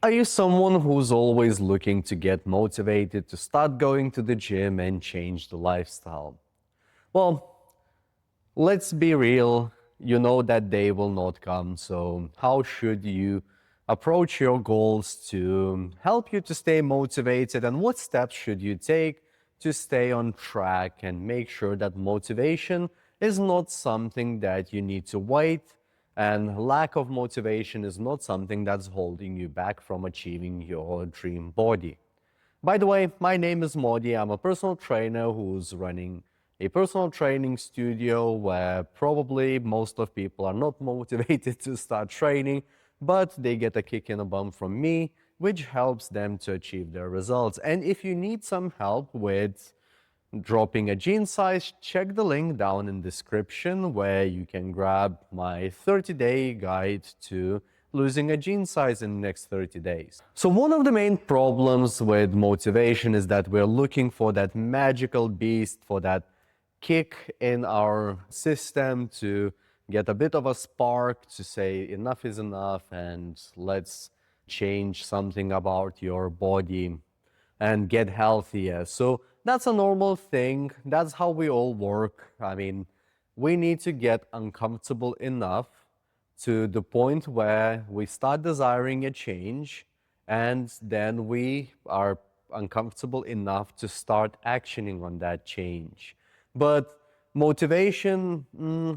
Are you someone who's always looking to get motivated to start going to the gym and change the lifestyle? Well, let's be real. You know that day will not come. So, how should you approach your goals to help you to stay motivated? And what steps should you take to stay on track and make sure that motivation is not something that you need to wait? And lack of motivation is not something that's holding you back from achieving your dream body. By the way, my name is Modi. I'm a personal trainer who's running a personal training studio where probably most of people are not motivated to start training, but they get a kick in the bum from me, which helps them to achieve their results. And if you need some help with dropping a gene size, check the link down in description where you can grab my 30-day guide to losing a gene size in the next 30 days. So one of the main problems with motivation is that we're looking for that magical beast, for that kick in our system to get a bit of a spark to say enough is enough and let's change something about your body and get healthier. So that's a normal thing. That's how we all work. I mean, we need to get uncomfortable enough to the point where we start desiring a change, and then we are uncomfortable enough to start actioning on that change. But motivation,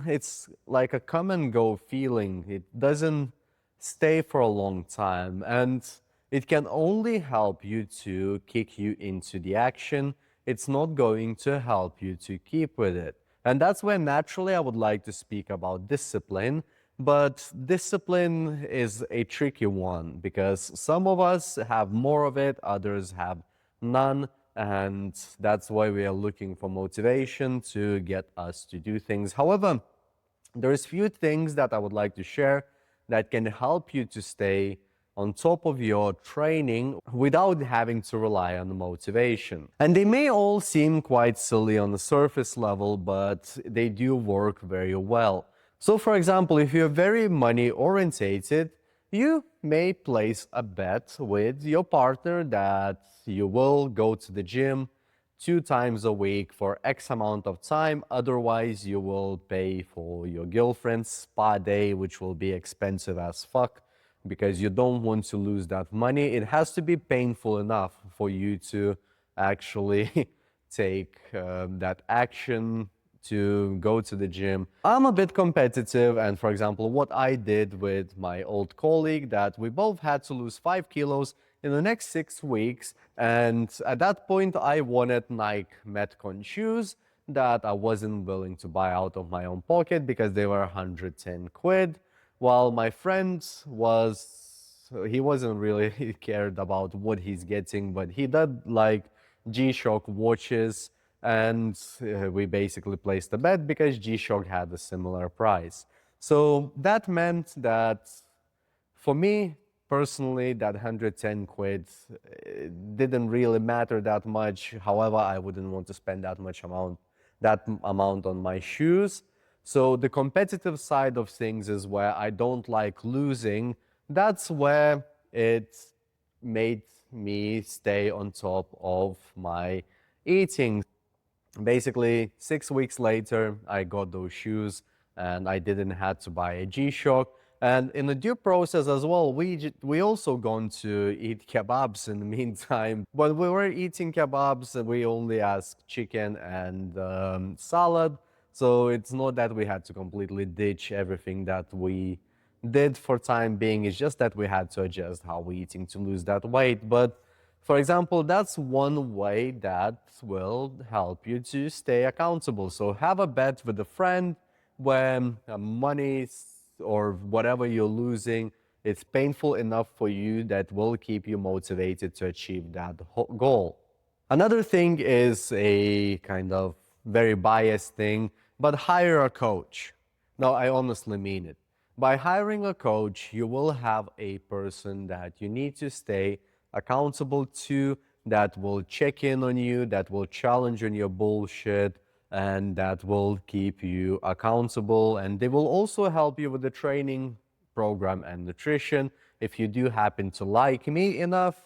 it's like a come and go feeling. It doesn't stay for a long time, and it can only help you to kick you into the action. It's not going to help you to keep with it. And that's where naturally I would like to speak about discipline. But discipline is a tricky one because some of us have more of it, others have none. And that's why we are looking for motivation to get us to do things. However, there's few things that I would like to share that can help you to stay on top of your training without having to rely on the motivation. And they may all seem quite silly on the surface level, but they do work very well. So for example, if you're very money orientated, you may place a bet with your partner that you will go to the gym 2 times a week for X amount of time. Otherwise, you will pay for your girlfriend's spa day, which will be expensive as fuck because you don't want to lose that money. It has to be painful enough for you to actually take that action to go to the gym. I'm a bit competitive, and for example, what I did with my old colleague, that we both had to lose 5 kilos in the next 6 weeks, and at that point I wanted Nike Metcon shoes that I wasn't willing to buy out of my own pocket because they were 110 quid, while my friend he wasn't really cared about what he's getting, but he did like G-Shock watches, and we basically placed a bet because G-Shock had a similar price. So that meant that for me personally, that 110 quid didn't really matter that much. However, I wouldn't want to spend that amount on my shoes. So the competitive side of things is where I don't like losing. That's where it made me stay on top of my eating. Basically, 6 weeks later, I got those shoes and I didn't have to buy a G-Shock. And in the due process as well, we also gone to eat kebabs in the meantime. When we were eating kebabs, we only asked chicken and salad. So it's not that we had to completely ditch everything that we did for time being. It's just that we had to adjust how we're eating to lose that weight. But for example, that's one way that will help you to stay accountable. So have a bet with a friend when money or whatever you're losing, it's painful enough for you that will keep you motivated to achieve that goal. Another thing is a kind of very biased thing, but hire a coach. No, I honestly mean it. By hiring a coach, you will have a person that you need to stay accountable to, that will check in on you, that will challenge on your bullshit, and that will keep you accountable. And they will also help you with the training program and nutrition. If you do happen to like me enough,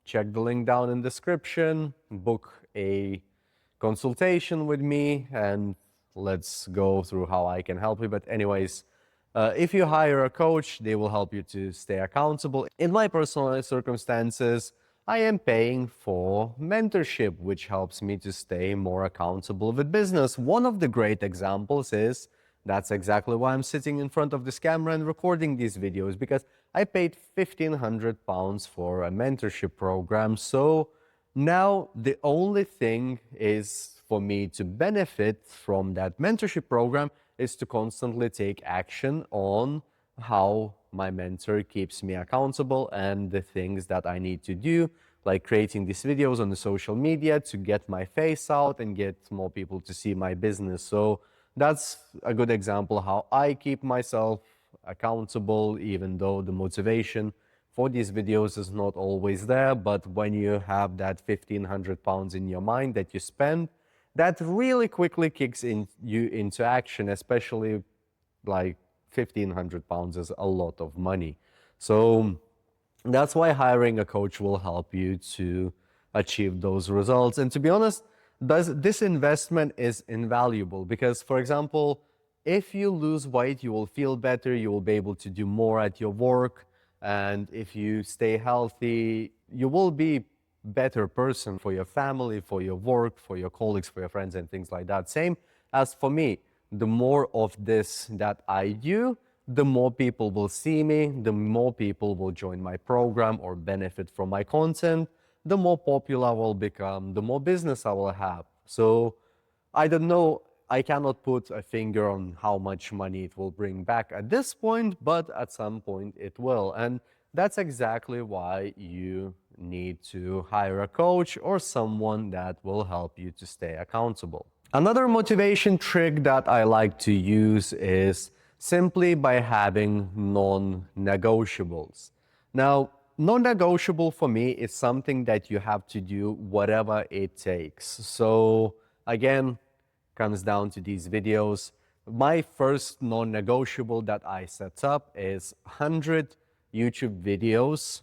check the link down in the description, book a consultation with me, and let's go through how I can help you. But anyways, if you hire a coach, they will help you to stay accountable. In my personal circumstances, I am paying for mentorship, which helps me to stay more accountable with business. One of the great examples is that's exactly why I'm sitting in front of this camera and recording these videos, because I paid £1,500 for a mentorship program. So now the only thing is for me to benefit from that mentorship program is to constantly take action on how my mentor keeps me accountable and the things that I need to do, like creating these videos on the social media to get my face out and get more people to see my business. So that's a good example how I keep myself accountable, even though the motivation for these videos is not always there. But when you have that £1,500 in your mind that you spend, that really quickly kicks you into action, especially like £1,500 is a lot of money. So that's why hiring a coach will help you to achieve those results. And to be honest, this investment is invaluable because, for example, if you lose weight, you will feel better, you will be able to do more at your work. And if you stay healthy, you will be better person for your family, for your work, for your colleagues, for your friends, and things like that. Same as for me, the more of this that I do, the more people will see me, the more people will join my program or benefit from my content, the more popular I will become, the more business I will have. So I don't know, I cannot put a finger on how much money it will bring back at this point, but at some point it will. And that's exactly why you need to hire a coach or someone that will help you to stay accountable. Another motivation trick that I like to use is simply by having non-negotiables. Now, non-negotiable for me is something that you have to do whatever it takes. So again, comes down to these videos. My first non-negotiable that I set up is 100 YouTube videos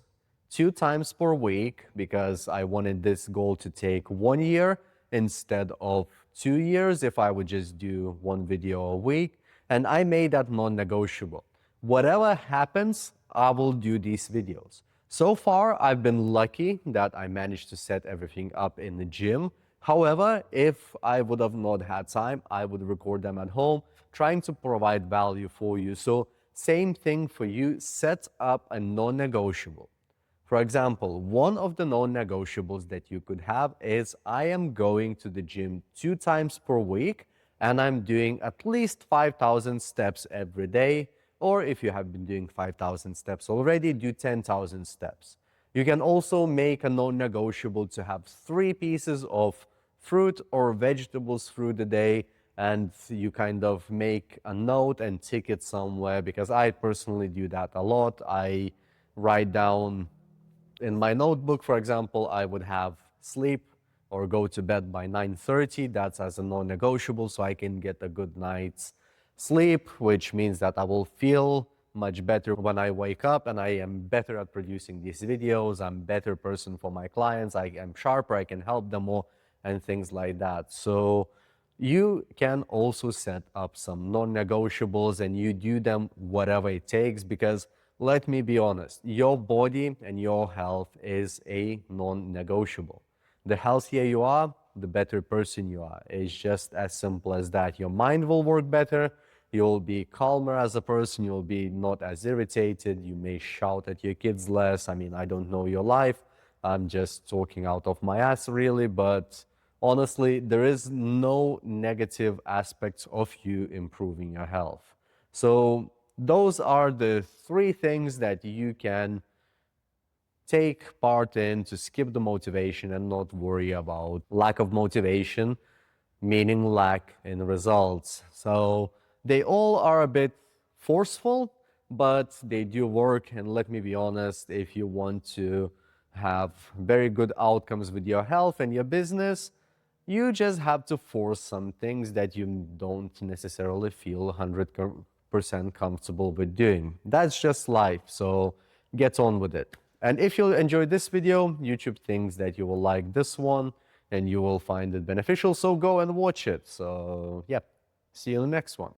2 times per week because I wanted this goal to take 1 year instead of 2 years if I would just do one video a week. And I made that non-negotiable. Whatever happens, I will do these videos. So far, I've been lucky that I managed to set everything up in the gym. However, if I would have not had time, I would record them at home, trying to provide value for you. So same thing for you, set up a non-negotiable. For example, one of the non-negotiables that you could have is I am going to the gym 2 times per week and I'm doing at least 5,000 steps every day. Or if you have been doing 5,000 steps already, do 10,000 steps. You can also make a non-negotiable to have 3 pieces of fruit or vegetables through the day, and you kind of make a note and tick it somewhere, because I personally do that a lot. I write down in my notebook, for example, I would have sleep or go to bed by 9:30. That's as a non-negotiable, so I can get a good night's sleep, which means that I will feel much better when I wake up, and I am better at producing these videos. I'm a better person for my clients. I am sharper, I can help them more, and things like that. So you can also set up some non-negotiables and you do them whatever it takes, because let me be honest, your body and your health is a non-negotiable. The healthier you are, the better person you are. It's just as simple as that. Your mind will work better, you'll be calmer as a person, you'll be not as irritated, you may shout at your kids less. I mean, I don't know your life, I'm just talking out of my ass really, but honestly, there is no negative aspects of you improving your health. So those are the 3 things that you can take part in to skip the motivation and not worry about lack of motivation, meaning lack in results. So they all are a bit forceful, but they do work. And let me be honest, if you want to have very good outcomes with your health and your business, you just have to force some things that you don't necessarily feel 100% comfortable with doing. That's just life. So get on with it. And if you enjoyed this video, YouTube thinks that you will like this one and you will find it beneficial, so go and watch it. So yeah, see you in the next one.